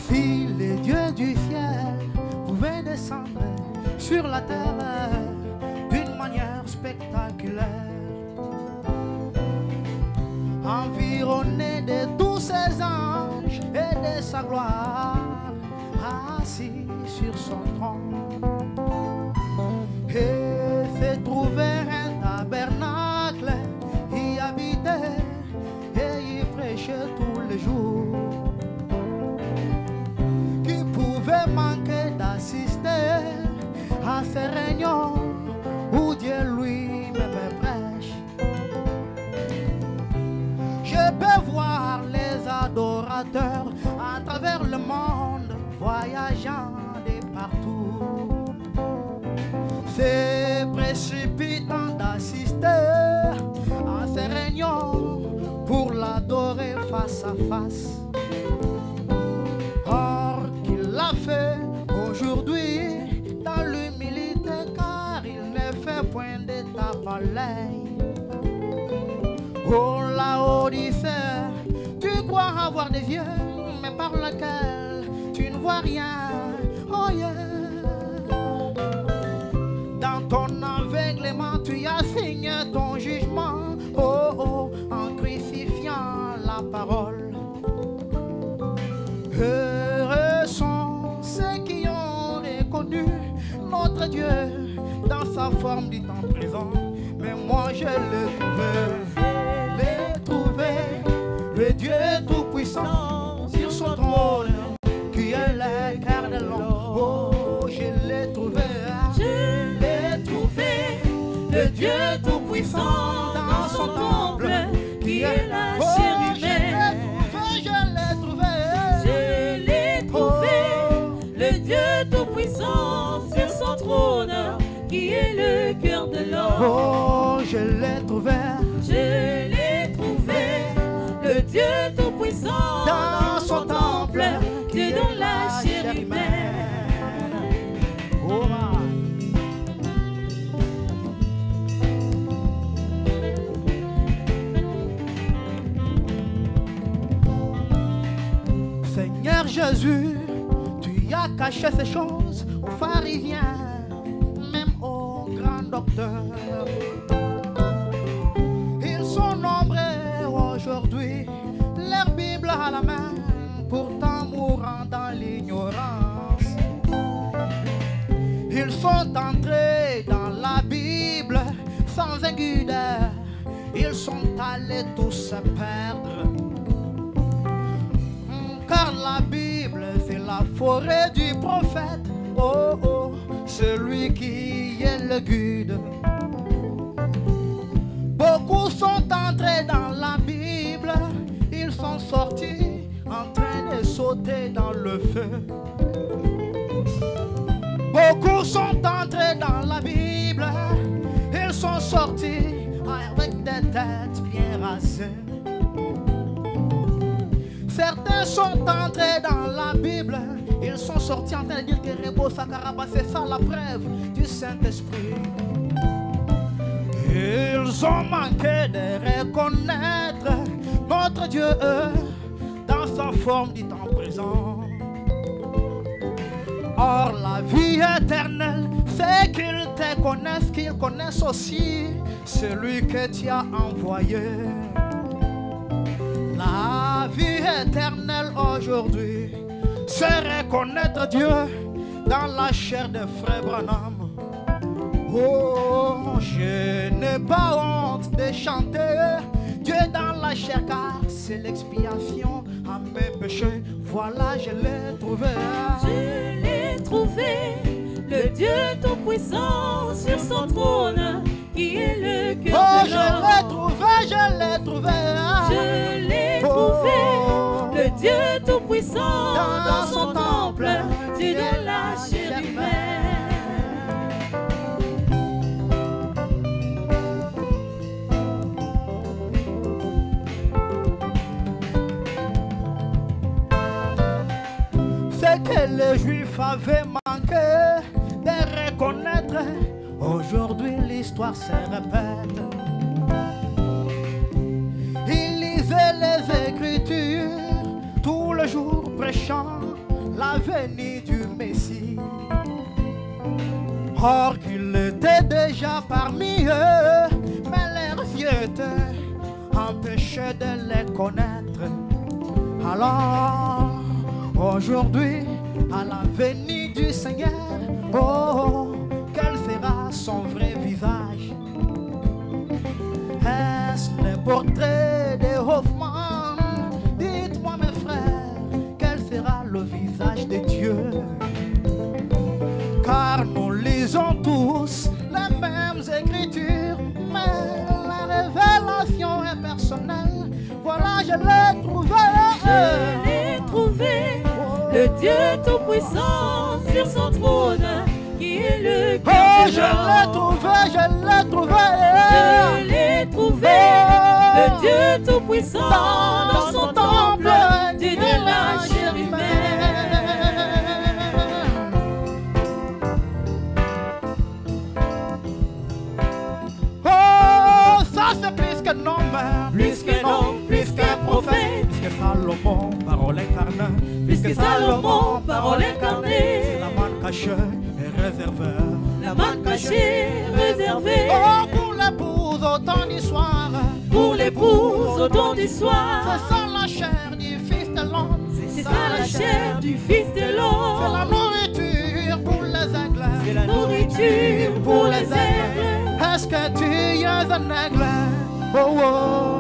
Si les dieux du ciel pouvaient descendre sur la terre d'une manière spectaculaire, environné de tous ses anges et de sa gloire, assis sur son trône, et fait trouver un tabernacle, y habitait et y prêchait tous les jours. Qui pouvait manquer d'assister à ces réunions où Dieu lui-même prêche? Je peux voir les adorateurs à travers le monde voyageant de partout. C'est précipitant d'assister à ces réunions pour l'adorer face à face. Or qu'il l'a fait aujourd'hui dans l'humilité, car il ne fait point d'état pareil. Oh la Odyssée, tu crois avoir des yeux, mais par lesquels tu ne vois rien. Oh yeah. Dans ton aveuglement, tu as signé ton jugement. Oh oh, en crucifiant la parole. Heureux sont ceux qui ont reconnu notre Dieu dans sa forme du temps présent. Mais moi je l'ai trouvé, le Dieu tout-puissant sur son trône, qui est le cœur de l'homme. Oh, je l'ai trouvé, le Dieu tout-puissant dans son temple, qui est la chair humaine. Je l'ai trouvé, le Dieu tout-puissant sur son trône, qui est le cœur de l'homme. Oh, je l'ai trouvé, le Dieu tout-puissant dans son temple, qui est dans la chair humaine. Oh, Seigneur Jésus, tu as caché ces choses aux pharisiens, même aux grands docteurs. Ils sont nombreux aujourd'hui, leur Bible à la main, pourtant mourant dans l'ignorance. Ils sont entrés dans la Bible sans un guide, ils sont allés tous se perdre. Car la Bible, c'est la forêt du prophète. Oh oh, celui qui est le guide. Beaucoup sont entrés dans la Bible, ils sont sortis en train de sauter dans le feu. Beaucoup sont entrés dans la Bible, ils sont sortis avec des têtes bien rasées. Certains sont entrés dans la Bible, ils sont sortis en train de dire que Rebo Sakaraba, c'est ça la preuve du Saint-Esprit. Ils ont manqué de reconnaître notre Dieu dans sa forme du temps présent. Or la vie éternelle, c'est qu'ils te connaissent, qu'ils connaissent aussi celui que tu as envoyé. La vie éternelle aujourd'hui, c'est reconnaître Dieu dans la chair de Frère Branham. Oh, je n'ai pas honte de chanter Dieu dans la chair, car c'est l'expiation à mes péchés. Voilà, je l'ai trouvé. Je l'ai trouvé, le Dieu tout-puissant sur son trône, qui est le cœur de l'homme. Je l'ai trouvé, je l'ai trouvé. Je l'ai trouvé, le Dieu tout-puissant dans son temple, Dieu de la chair humaine. Ce que les Juifs avaient manqué de reconnaître, aujourd'hui l'histoire se répète. Ils lisaient les Écritures tout le jour, prêchant la venue du Messie. Or qu'il était déjà parmi eux, mais leurs yeux étaient empêchés de les connaître. Alors, aujourd'hui, à la venue du Seigneur, oh, quel sera son vrai visage? Est-ce le portrait de Hoffmann? Dites-moi mes frères, quel sera le visage de Dieu? Car nous lisons tous les mêmes écritures, mais la révélation est personnelle. Voilà, je l'ai trouvé. Je l'ai trouvé, le Dieu Tout-Puissant sur son trône, qui est le cœur Oh, de je l'ai l'homme. trouvé, je l'ai trouvé. Je l'ai trouvé, le Dieu Tout-Puissant dans son temple, Dieu de la chair humaine. Oh, ça c'est plus que nom, Plus que nom, plus que prophète, plus que Salomon, parole incarnée, plus que Salomon, parole incarnée. c'est la manne cachée et réservée. La manne cachée, réservée. Oh, pour l'épouse autant d'histoire, Pour l'épouse au temps du soir. c'est ça la chair du fils de l'homme, C'est ça la chair du Fils de c'est la l'homme. nourriture pour les aigles, C'est la nourriture pour les aigles. Est-ce que tu es un aigle? Oh, oh.